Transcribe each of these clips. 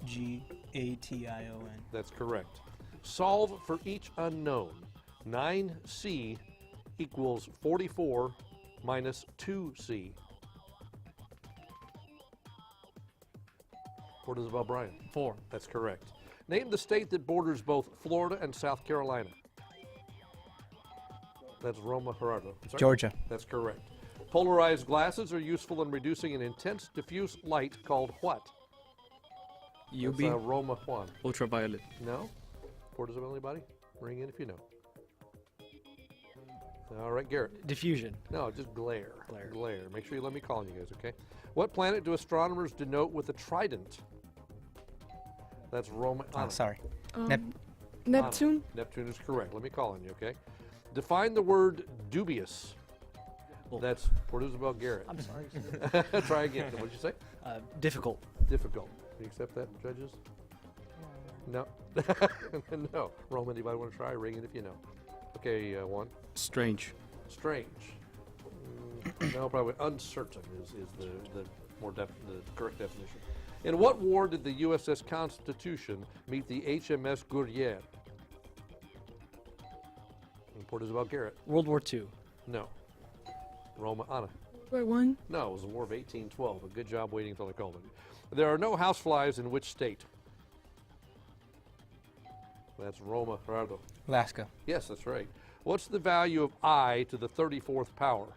Gation. That's correct. Solve for each unknown. 9C equals 44 minus 2C. Port Isabel Bryan. 4. That's correct. Name the state that borders both Florida and South Carolina. That's Roma, Gerardo. Sorry? Georgia. That's correct. Polarized glasses are useful in reducing an intense diffuse light called what? UV. That's, Roma Juan. Ultraviolet. No? Port Isabel, anybody? Ring in if you know. All right, Garrett. Diffusion. No, just glare. Glare. Glare. Make sure you let me call on you guys, okay? What planet do astronomers denote with a trident? That's Roma. Oh, sorry. Neptune. Neptune is correct. Let me call on you, okay? Define the word dubious. Oh. That's Port Isabel Garrett. I'm sorry. Try again. What did you say? Difficult. Difficult. Do you accept that, judges? No. No. Roman, anybody want to try? Ring it if you know. Okay, one. Strange. Strange. No, probably uncertain is the the correct definition. In what war did the USS Constitution meet the HMS Guerriere? Port Isabel Garrett. World War II. No. Roma Anna. War One. No, it was the War of 1812. A good job waiting until I called it. There are no houseflies in which state? That's Roma, Gerardo. Alaska. Yes, that's right. What's the value of I to the 34th power?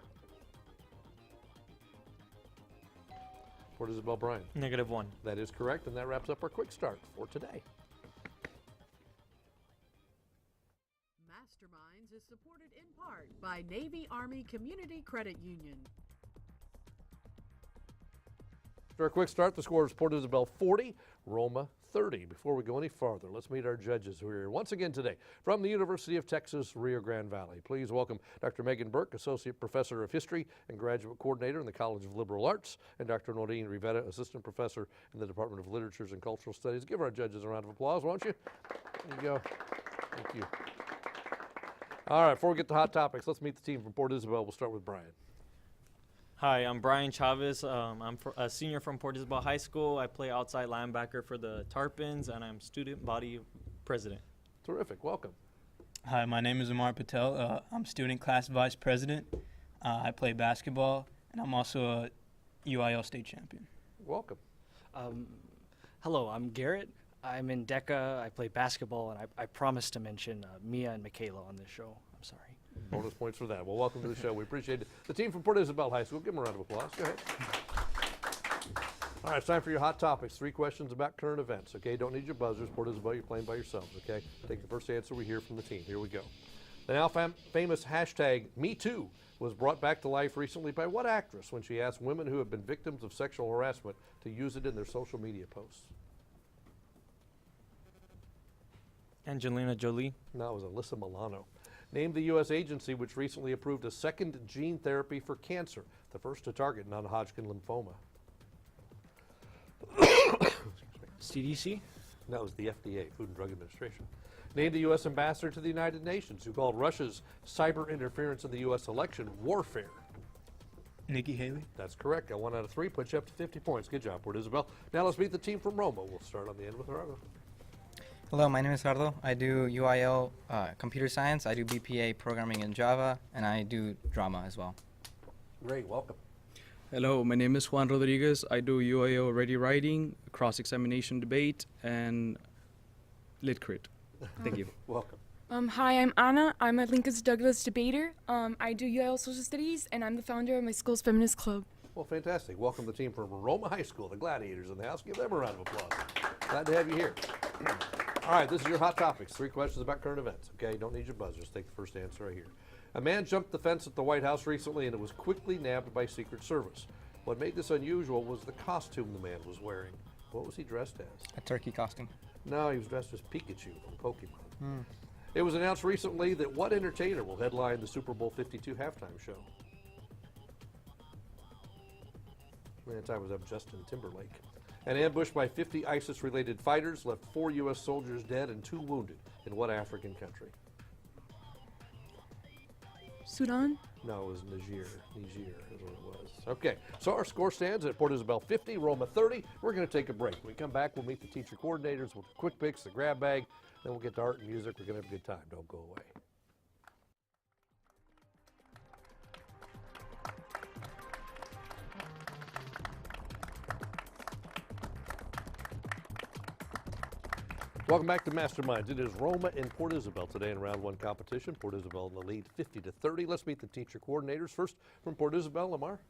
Port Isabel Bryan. -1. That is correct, and that wraps up our quick start for today. Masterminds is supported in part by Navy Army Community Credit Union. For our quick start, the score is Port Isabel 40, Roma 30. Before we go any farther, let's meet our judges who are here once again today from the University of Texas, Rio Grande Valley. Please welcome Dr. Megan Burke, Associate Professor of History and Graduate Coordinator in the College of Liberal Arts, and Dr. Noreen Rivera, Assistant Professor in the Department of Literatures and Cultural Studies. Give our judges a round of applause, won't you? There you go. Thank you. All right, before we get to hot topics, let's meet the team from Port Isabel. We'll start with Brian. Hi, I'm Brian Chavez. I'm a senior from Port Isabel High School. I play outside linebacker for the Tarpons, and I'm student body president. Terrific. Welcome. Hi, my name is Amar Patel. I'm student class vice president. I play basketball, and I'm also a UIL state champion. Welcome. Hello, I'm Garrett. I'm in DECA. I play basketball, and I promised to mention Mia and Michaela on this show. I'm sorry. Bonus points for that. Well, welcome to the show. We appreciate it. The team from Port Isabel High School, give them a round of applause. Go ahead. All right, it's time for your hot topics. 3 questions about current events, okay? Don't need your buzzers. Port Isabel, you're playing by yourselves, okay? Take the first answer we hear from the team. Here we go. The now famous hashtag #MeToo was brought back to life recently by what actress when she asked women who have been victims of sexual harassment to use it in their social media posts? Angelina Jolie. No, it was Alyssa Milano. Name the U.S. agency which recently approved a second gene therapy for cancer, the first to target non-Hodgkin lymphoma. CDC? That was the FDA, Food and Drug Administration. Name the U.S. ambassador to the United Nations who called Russia's cyber interference in the U.S. election warfare. Nikki Haley. That's correct. Got 1 out of 3. Put you up to 50 points. Good job, Port Isabel. Now let's meet the team from Roma. We'll start on the end with Gerardo. Hello, my name is Gerardo. I do UIL computer science, I do BPA programming in Java, and I do drama as well. Great, welcome. Hello, my name is Juan Rodriguez. I do UIL ready writing, cross-examination debate, and lit crit. Thank you. Welcome. Hi, I'm Anna. I'm a Lincoln's Douglas debater. I do UIL Social Studies, and I'm the founder of my school's feminist club. Well, fantastic. Welcome the team from Roma High School, the Gladiators in the house. Give them a round of applause. Glad to have you here. All right, this is your hot topics. 3 questions about current events, okay? Don't need your buzzers. Take the first answer right here. A man jumped the fence at the White House recently, and it was quickly nabbed by Secret Service. What made this unusual was the costume the man was wearing. What was he dressed as? A turkey costume. No, he was dressed as Pikachu from Pokemon. It was announced recently that what entertainer will headline the Super Bowl 52 halftime show? Man, time was up Justin Timberlake. An ambush by 50 ISIS-related fighters left 4 U.S. soldiers dead and 2 wounded in what African country? Sudan. No, it was Niger. Niger is what it was. Okay, so our score stands at Port Isabel 50, Roma 30. We're going to take a break. When we come back, we'll meet the teacher coordinators. We'll do quick picks, the grab bag. Then we'll get to art and music. We're going to have a good time. Don't go away. Welcome back to Masterminds. It is Roma and Port Isabel today in round one competition. Port Isabel in the lead 50-30. Let's meet the teacher coordinators. First from Port Isabel, Lamar.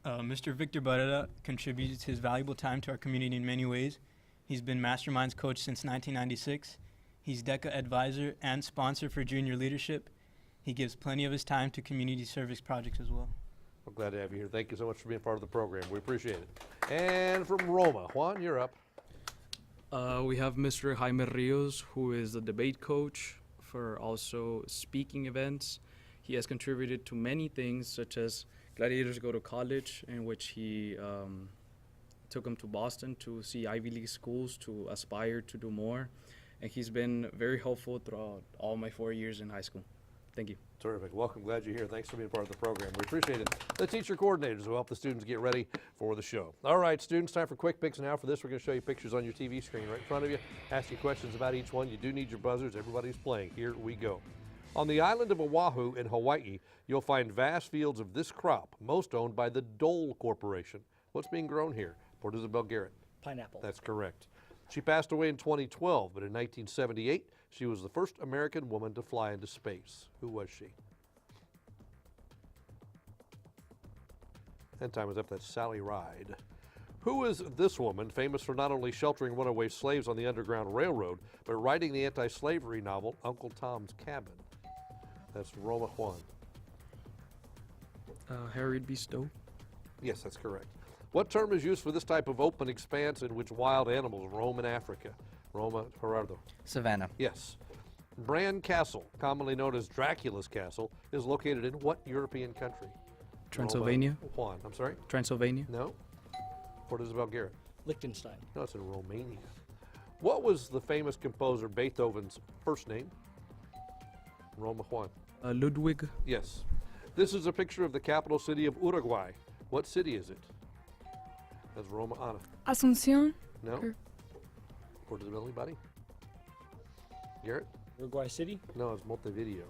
Mr. Victor Barrera contributes his valuable time to our community in many ways. He's been Masterminds coach since 1996. He's DECA advisor and sponsor for junior leadership. He gives plenty of his time to community service projects as well. We're glad to have you here. Thank you so much for being part of the program. We appreciate it. And from Roma, Juan, you're up. We have Mr. Jaime Rios, who is the debate coach for also speaking events. He has contributed to many things, such as Gladiators Go to College, in which he took them to Boston to see Ivy League schools to aspire to do more. And he's been very helpful throughout all my 4 years in high school. Thank you. Terrific. Welcome. Glad you're here. Thanks for being part of the program. We appreciate it. The teacher coordinators who help the students get ready for the show. All right, students, time for quick picks now. For this, we're going to show you pictures on your TV screen right in front of you. Ask you questions about each one. You do need your buzzers. Everybody's playing. Here we go. On the island of Oahu in Hawaii, you'll find vast fields of this crop, most owned by the Dole Corporation. What's being grown here? Port Isabel Garrett. Pineapple. That's correct. She passed away in 2012, but in 1978, she was the first American woman to fly into space. Who was she? And time is up. That's Sally Ride. Who is this woman, famous for not only sheltering runaway slaves on the Underground Railroad, but writing the anti-slavery novel Uncle Tom's Cabin? That's Roma Juan. Harriet B. Stowe. Yes, that's correct. What term is used for this type of open expanse in which wild animals roam in Africa? Roma Gerardo. Savannah. Yes. Bran Castle, commonly known as Dracula's Castle, is located in what European country? Transylvania. Roma Juan. I'm sorry? Transylvania. No. Port Isabel Garrett. Liechtenstein. No, it's in Romania. What was the famous composer Beethoven's first name? Roma Juan. Ludwig. Yes. This is a picture of the capital city of Uruguay. What city is it? That's Roma Ana. Asuncion. No? Or- Port Isabel, anybody? Garrett? Uruguay City. No, it's Montevideo.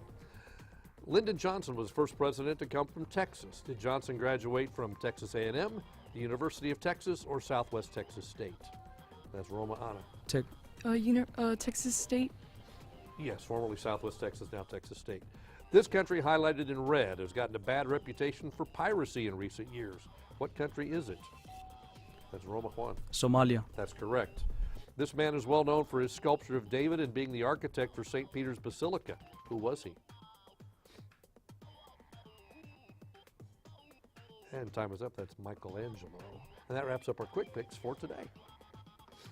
Lyndon Johnson was the first president to come from Texas. Did Johnson graduate from Texas A&M, the University of Texas, or Southwest Texas State? That's Roma Ana. Texas State. Yes, formerly Southwest Texas, now Texas State. This country, highlighted in red, has gotten a bad reputation for piracy in recent years. What country is it? That's Roma Juan. Somalia. That's correct. This man is well known for his sculpture of David and being the architect for St. Peter's Basilica. Who was he? And time is up. That's Michelangelo. And that wraps up our quick picks for today.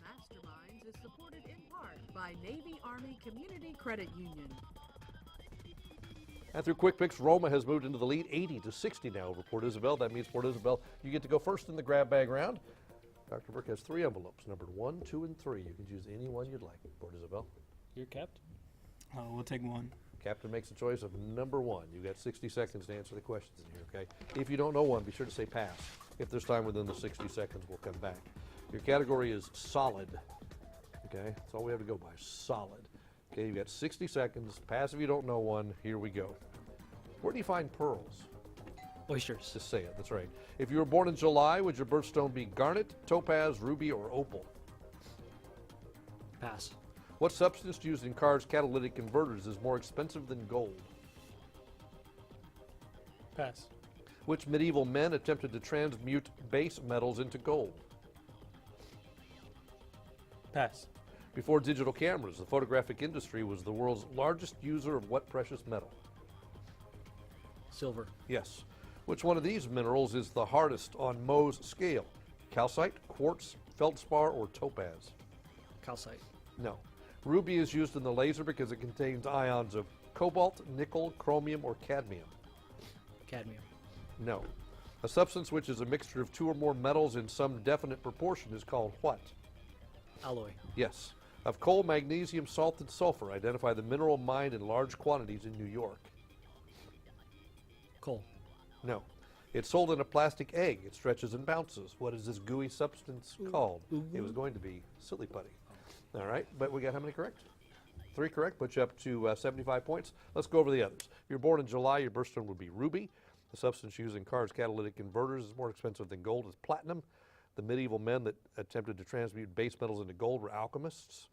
Masterminds is supported in part by Navy Army Community Credit Union. And through quick picks, Roma has moved into the lead 80-60 now over Port Isabel. That means Port Isabel, you get to go first in the grab bag round. Dr. Burke has 3 envelopes, numbered 1, 2, and 3. You can choose any one you'd like. Port Isabel. You're captain. We'll take one. Captain makes a choice of number 1. You've got 60 seconds to answer the questions in here, okay? If you don't know one, be sure to say pass. If there's time within the 60 seconds, we'll come back. Your category is solid, okay? That's all we have to go by, solid. Okay, you've got 60 seconds. Pass if you don't know one. Here we go. Where do you find pearls? Oysters. Just say it, that's right. If you were born in July, would your birthstone be garnet, topaz, ruby, or opal? Pass. What substance used in cars' catalytic converters is more expensive than gold? Pass. Which medieval men attempted to transmute base metals into gold? Pass. Before digital cameras, the photographic industry was the world's largest user of what precious metal? Silver. Yes. Which one of these minerals is the hardest on Mohs scale? Calcite, quartz, feldspar, or topaz? Calcite. No. Ruby is used in the laser because it contains ions of cobalt, nickel, chromium, or cadmium. Cadmium. No. A substance which is a mixture of 2 or more metals in some definite proportion is called what? Alloy. Yes. Of coal, magnesium, salt, and sulfur, identify the mineral mined in large quantities in New York. Coal. No. It's sold in a plastic egg. It stretches and bounces. What is this gooey substance called? It was going to be silly putty. All right, but we got how many correct? 3 correct, puts you up to 75 points. Let's go over the others. If you're born in July, your birthstone would be ruby. The substance used in cars' catalytic converters is more expensive than gold. It's platinum. The medieval men that attempted to transmute base metals into gold were alchemists.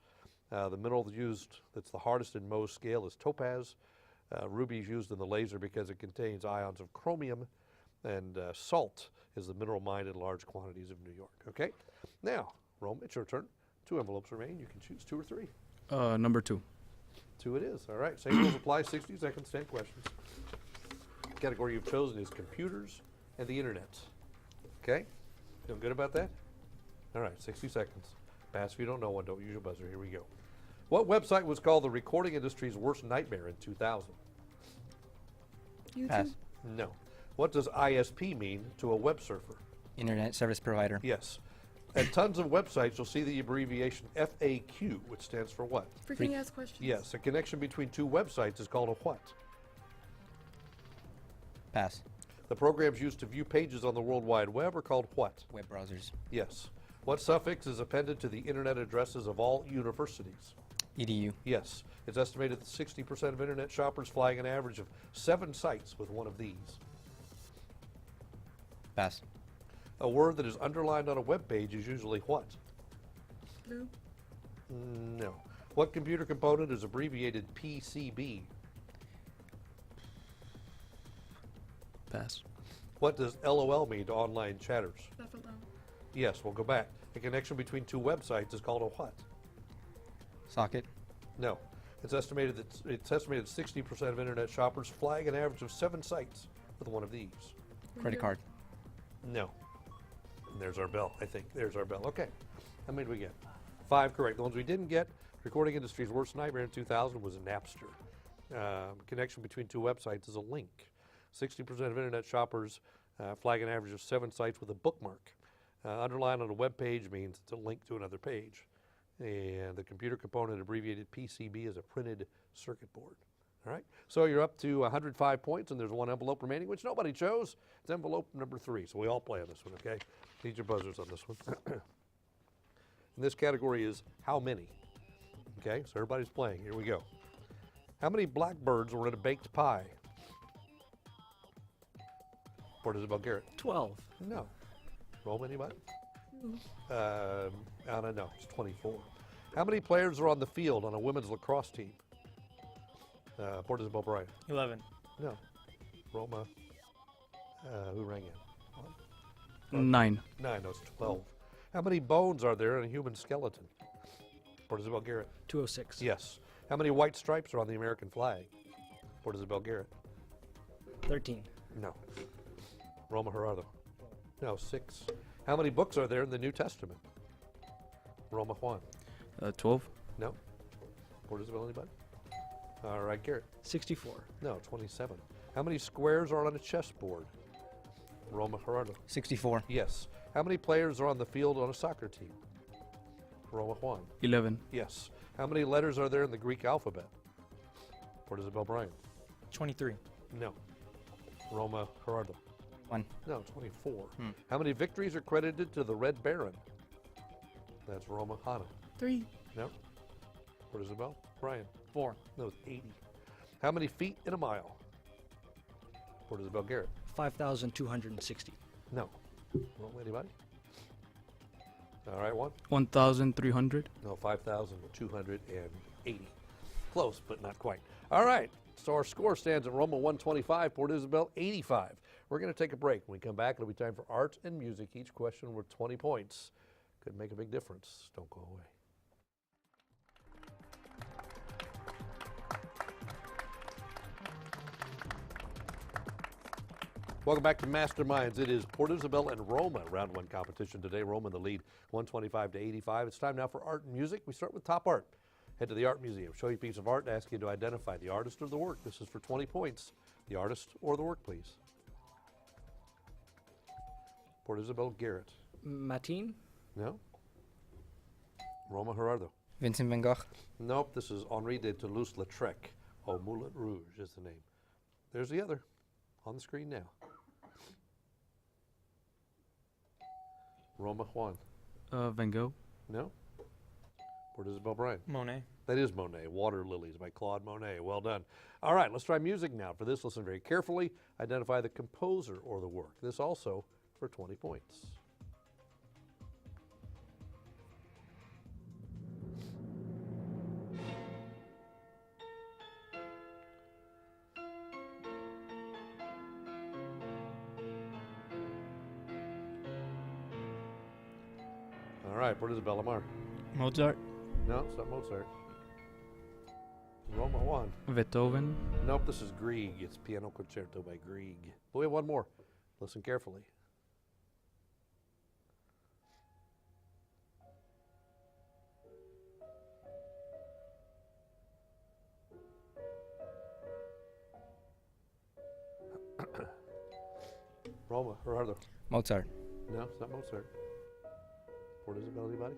The mineral used that's the hardest in Mohs scale is topaz. Ruby is used in the laser because it contains ions of chromium, and salt is the mineral mined in large quantities of New York. Okay? Now, Rome, it's your turn. 2 envelopes remain. You can choose 2 or 3. Number 2. 2 it is. All right. Same rules apply. 60 seconds, 10 questions. The category you've chosen is computers and the internet. Okay? Feel good about that? All right. 60 seconds. Pass if you don't know one. Don't use your buzzer. Here we go. What website was called the recording industry's worst nightmare in 2000? YouTube. Pass. No. What does ISP mean to a web surfer? Internet service provider. Yes. At tons of websites, you'll see the abbreviation FAQ, which stands for what? Frequently asked questions. Yes. A connection between 2 websites is called a what? Pass. The programs used to view pages on the World Wide Web are called what? Web browsers. Yes. What suffix is appended to the internet addresses of all universities? EDU. Yes. It's estimated that 60% of internet shoppers flag an average of 7 sites with one of these. Pass. A word that is underlined on a web page is usually what? Blue. No. What computer component is abbreviated PCB? Pass. What does LOL mean to online chatters? Laugh out loud. Yes, we'll go back. A connection between 2 websites is called a what? Socket. No. It's estimated that 60% of internet shoppers flag an average of 7 sites with one of these. Credit card. No. And there's our bell, I think. There's our bell. Okay. How many did we get? 5 correct. The ones we didn't get, recording industry's worst nightmare in 2000 was Napster. Connection between 2 websites is a link. 60% of internet shoppers flag an average of 7 sites with a bookmark. Underlined on a web page means it's a link to another page. And the computer component, abbreviated PCB, is a printed circuit board. All right, so you're up to 105 points, and there's 1 envelope remaining, which nobody chose. It's envelope number 3, so we all play on this one, okay? Need your buzzers on this one. And this category is how many? Okay, so everybody's playing. Here we go. How many blackbirds were in a baked pie? Port Isabel Garrett. 12. No. Roll anybody? Anna, no, it's 24. How many players are on the field on a women's lacrosse team? Port Isabel Bryant. 11. No. Roma. Who rang in? 9. 9, no, it's 12. How many bones are there in a human skeleton? Port Isabel Garrett. 206. Yes. How many white stripes are on the American flag? Port Isabel Garrett. 13. No. Roma Gerardo. No, 6. How many books are there in the New Testament? Roma Juan. 12. No. Port Isabel, anybody? All right, Garrett. 64. No, 27. How many squares are on a chessboard? Roma Gerardo. 64. Yes. How many players are on the field on a soccer team? Roma Juan. 11. Yes. How many letters are there in the Greek alphabet? Port Isabel Bryant. 23. No. Roma Gerardo. 1. No, 24. How many victories are credited to the Red Baron? That's Roma Hanna. 3. No. Port Isabel Brian. 4. No, it's 80. How many feet in a mile? Port Isabel Garrett. 5,260. No. Roma anybody? All right, one. 1,300. No, 5,280. Close, but not quite. All right, so our score stands at Roma 125, Port Isabel 85. We're going to take a break. When we come back, it'll be time for art and music. Each question worth 20 points. Could make a big difference. Don't go away. Welcome back to Masterminds. It is Port Isabel and Roma round 1 competition today. Roma in the lead, 125 to 85. It's time now for art and music. We start with top art. Head to the art museum, show you a piece of art, and ask you to identify the artist or the work. This is for 20 points. The artist or the work, please. Port Isabel Garrett. Matin. No? Roma Gerardo. Vincent van Gogh. Nope, this is Henri de Toulouse-Lautrec. Oh, Moulin Rouge is the name. There's the other. On the screen now. Roma Juan. Van Gogh. No? Port Isabel Brian. Monet. That is Monet. Water Lilies by Claude Monet. Well done. All right, let's try music now. For this, listen very carefully. Identify the composer or the work. This also for 20 points. All right, Port Isabel Lamar. Mozart. No, it's not Mozart. Roma Juan. Beethoven. Nope, this is Grieg. It's Piano Concerto by Grieg. But we have one more. Listen carefully. Roma, Gerardo. Mozart. No, it's not Mozart. Port Isabel, anybody?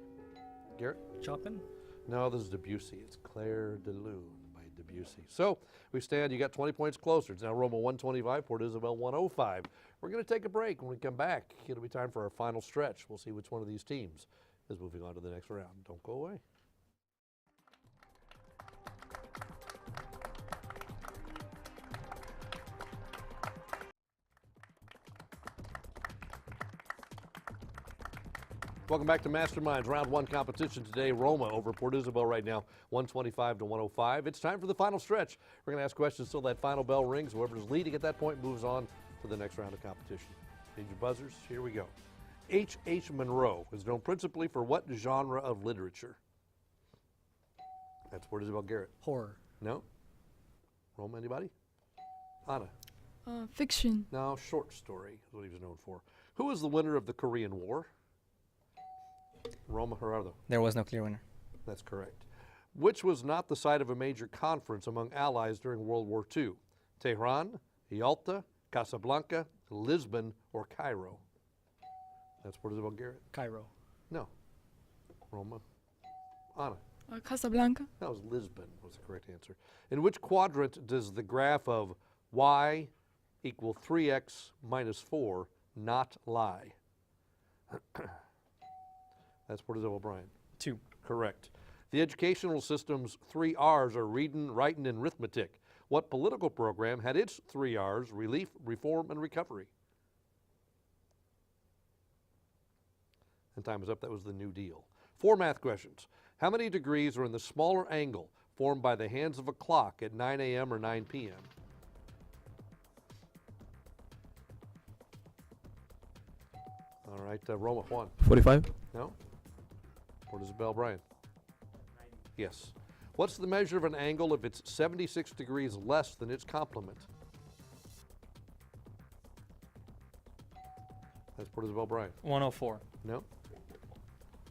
Garrett? Chopin? No, this is Debussy. It's Claire de Lune by Debussy. So we stand, you got 20 points closer. It's now Roma 125, Port Isabel 105. We're going to take a break. When we come back, it'll be time for our final stretch. We'll see which one of these teams is moving on to the next round. Don't go away. Welcome back to Masterminds Round 1 competition today. Roma over Port Isabel right now, 125 to 105. It's time for the final stretch. We're going to ask questions till that final bell rings. Whoever's leading at that point moves on to the next round of competition. Need your buzzers? Here we go. H.H. Munro is known principally for what genre of literature? That's Port Isabel. Garrett. Horror. No? Roma, anybody? Anna. Fiction. No, short story is what he was known for. Who is the winner of the Korean War? Roma, Gerardo. There was no clear winner. That's correct. Which was not the site of a major conference among allies during World War II? Tehran, Yalta, Casablanca, Lisbon, or Cairo? That's Port Isabel. Garrett. Cairo. No. Roma. Anna. Casablanca. That was Lisbon was the correct answer. In which quadrant does the graph of y equal 3x minus 4 not lie? That's Port Isabel. Brian. 2. Correct. The educational system's 3 R's are reading, writing, and arithmetic. What political program had its 3 R's, relief, reform, and recovery? And time is up. That was the New Deal. 4 math questions. How many degrees are in the smaller angle formed by the hands of a clock at 9 a.m. or 9 p.m.? All right, Roma Juan. 45. No? Port Isabel. Brian. Yes. What's the measure of an angle if it's 76 degrees less than its complement? That's Port Isabel. Brian. 104. No?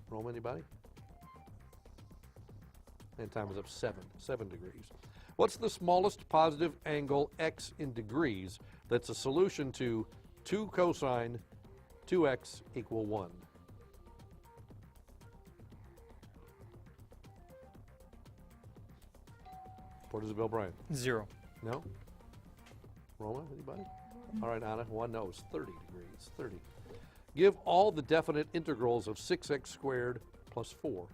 Roma, anybody? And time is up. 7 degrees. What's the smallest positive angle x in degrees that's a solution to 2 cosine 2x equal 1? Port Isabel. Brian. 0. No? Roma, anybody? All right, Anna, 1 no, it's 30 degrees, 30. Give all the definite integrals of 6x squared plus 4.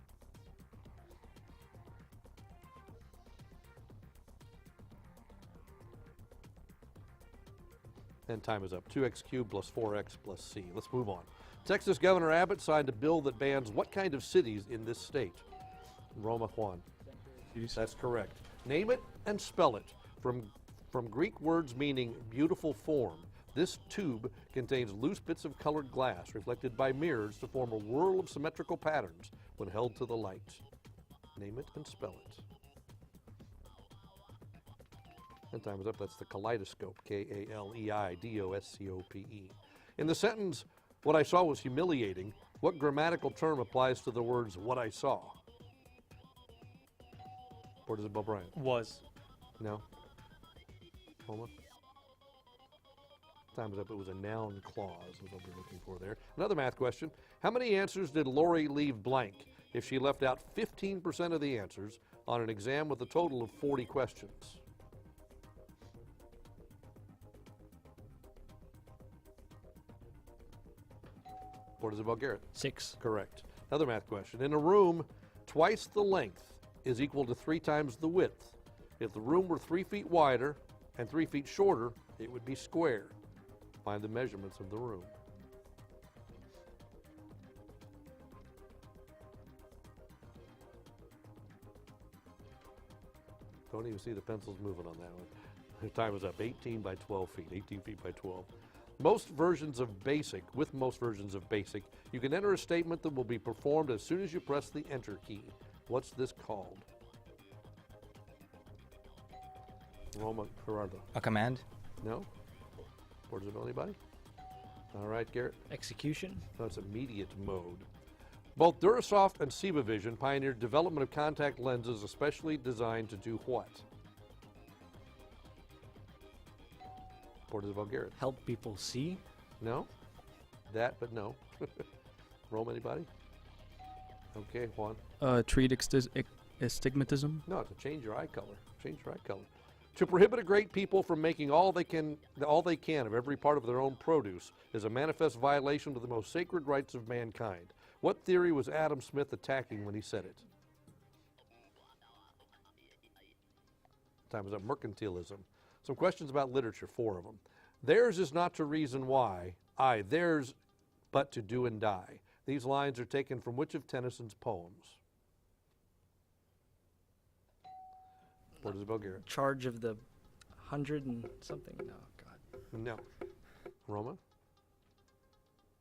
And time is up. 2x cubed plus 4x plus c. Let's move on. Texas Governor Abbott signed a bill that bans what kind of cities in this state? Roma Juan. That's correct. Name it and spell it. From Greek words meaning beautiful form, this tube contains loose bits of colored glass reflected by mirrors to form a whirl of symmetrical patterns when held to the light. Name it and spell it. And time is up. That's the kaleidoscope. K-A-L-E-I-D-O-S-C-O-P-E. In the sentence, what I saw was humiliating, what grammatical term applies to the words what I saw? Port Isabel. Brian. Was. No. Roma. Time is up. It was a noun clause is what we're looking for there. Another math question. How many answers did Lori leave blank if she left out 15% of the answers on an exam with a total of 40 questions? Port Isabel Garrett. 6. Correct. Another math question. In a room, twice the length is equal to 3 times the width. If the room were 3 feet wider and 3 feet shorter, it would be square. Find the measurements of the room. Don't even see the pencils moving on that one. The time is up. 18 by 12 feet. 18 feet by 12. With most versions of BASIC, you can enter a statement that will be performed as soon as you press the Enter key. What's this called? Roma, Gerardo. A command? No? Port Isabel, anybody? All right, Garrett. Execution. No, it's immediate mode. Both Durasoft and Cibavision pioneered development of contact lenses especially designed to do what? Port Isabel Garrett. Help people see. No? That, but no. Rome, anybody? Okay, Juan. Treat astigmatism. No, to change your eye color. Change your eye color. To prohibit a great people from making all they can of every part of their own produce is a manifest violation of the most sacred rights of mankind. What theory was Adam Smith attacking when he said it? Time is up. Mercantilism. Some questions about literature, 4 of them. Theirs is not to reason why, theirs but to do and die. These lines are taken from which of Tennyson's poems? Port Isabel Garrett. Charge of the 100 and something. No, God. No. Roma?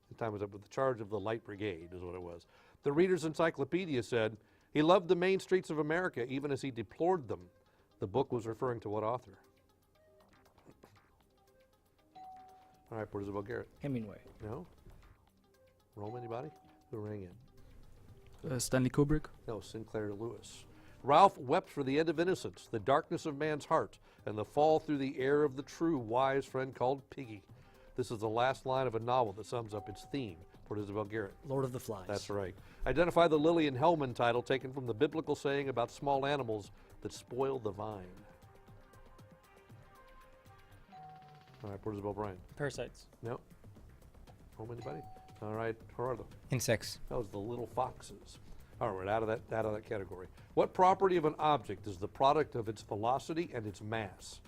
The time was up with the charge of the Light Brigade is what it was. The Reader's Encyclopedia said, he loved the main streets of America even as he deplored them. The book was referring to what author? All right, Port Isabel Garrett. Hemingway. No? Roma, anybody? Who rang in? Stanley Kubrick. No, Sinclair Lewis. Ralph wept for the end of innocence, the darkness of man's heart, and the fall through the air of the true wise friend called Piggy. This is the last line of a novel that sums up its theme. Port Isabel Garrett. Lord of the Flies. That's right. Identify the Lillian Hellman title taken from the biblical saying about small animals that spoil the vine. All right, Port Isabel Bryan. Parasites. No? Home, anybody? All right, Gerardo. Insects. That was the little foxes. All right, out of that category. What property of an object is the product of its velocity and its mass?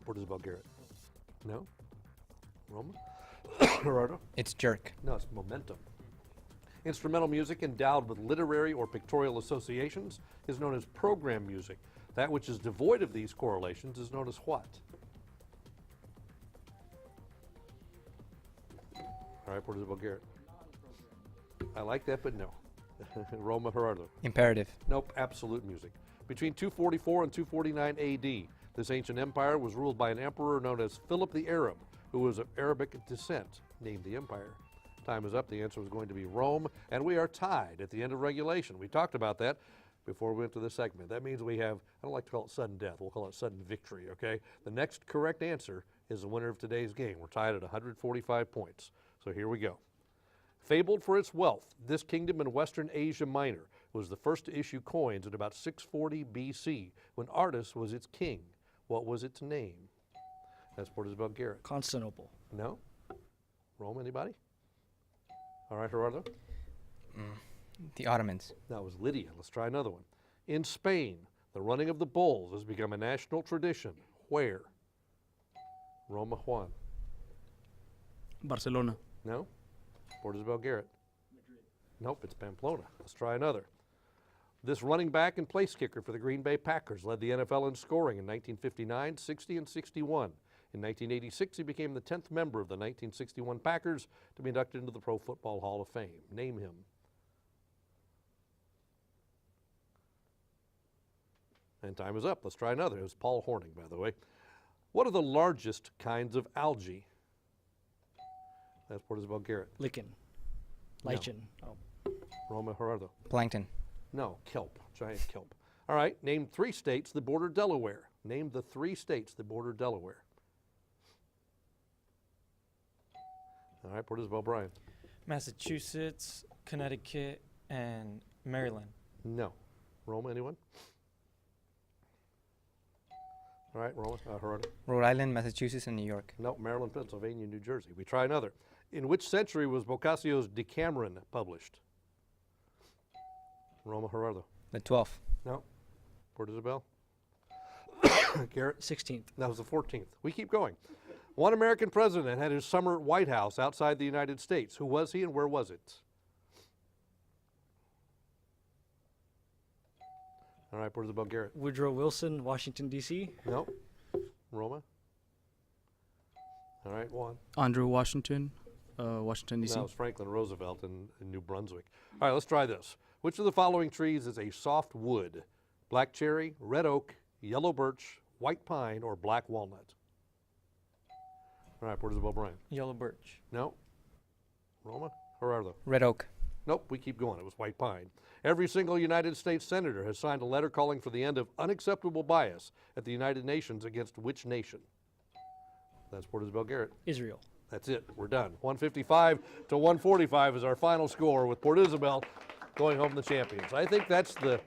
Port Isabel Garrett. No? Roma? Gerardo? It's jerk. No, it's momentum. Instrumental music endowed with literary or pictorial associations is known as program music. That which is devoid of these correlations is known as what? All right, Port Isabel Garrett. I like that, but no. Roma, Gerardo. Imperative. Nope, absolute music. Between 244 and 249 AD, this ancient empire was ruled by an emperor known as Philip the Arab, who was of Arabic descent, named the empire. Time is up. The answer was going to be Rome, and we are tied at the end of regulation. We talked about that before we went to this segment. That means we have, I don't like to call it sudden death, we'll call it sudden victory, okay? The next correct answer is the winner of today's game. We're tied at 145 points. So here we go. Fabled for its wealth, this kingdom in Western Asia Minor was the first to issue coins at about 640 BC, when Artus was its king. What was its name? That's Port Isabel Garrett. Constantinople. No? Rome, anybody? All right, Gerardo? The Ottomans. That was Lydia. Let's try another one. In Spain, the running of the bulls has become a national tradition. Where? Roma, Juan. Barcelona. No? Port Isabel Garrett. Madrid. Nope, it's Pamplona. Let's try another. This running back and place kicker for the Green Bay Packers led the NFL in scoring in 1959, 60, and 61. In 1986, he became the 10th member of the 1961 Packers to be inducted into the Pro Football Hall of Fame. Name him. And time is up. Let's try another. It was Paul Hornung, by the way. What are the largest kinds of algae? That's Port Isabel Garrett. Lichen. Lichen. Oh. Roma, Gerardo. Plankton. No, kelp, giant kelp. All right, name 3 states that border Delaware. Name the 3 states that border Delaware. All right, Port Isabel Bryan. Massachusetts, Connecticut, and Maryland. No. Roma, anyone? All right, Roma, Gerardo. Rhode Island, Massachusetts, and New York. No, Maryland, Pennsylvania, New Jersey. We try another. In which century was Boccaccio's Decameron published? Roma, Gerardo. The 12th. No. Port Isabel. Garrett. 16th. That was the 14th. We keep going. One American president had his summer White House outside the United States. Who was he and where was it? All right, Port Isabel, Garrett. Woodrow Wilson, Washington, D.C. No. Roma. All right, Juan. Andrew Washington, Washington, D.C. That was Franklin Roosevelt in New Brunswick. All right, let's try this. Which of the following trees is a soft wood? Black cherry, red oak, yellow birch, white pine, or black walnut? All right, Port Isabel, Brian. Yellow birch. No. Roma. Gerardo. Red Oak. Nope, we keep going. It was white pine. Every single United States senator has signed a letter calling for the end of unacceptable bias at the United Nations against which nation? That's Port Isabel, Garrett. Israel. That's it. We're done. 155 to 145 is our final score with Port Isabel going home the champions. I think that's the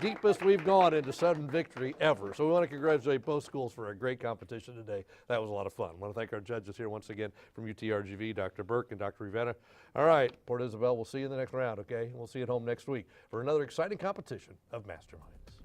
deepest we've gone into sudden victory ever. So we want to congratulate both schools for a great competition today. That was a lot of fun. I want to thank our judges here once again from UTRGV, Dr. Burke and Dr. Rivera. All right, Port Isabel, we'll see you in the next round, okay? We'll see you at home next week for another exciting competition of Masterminds.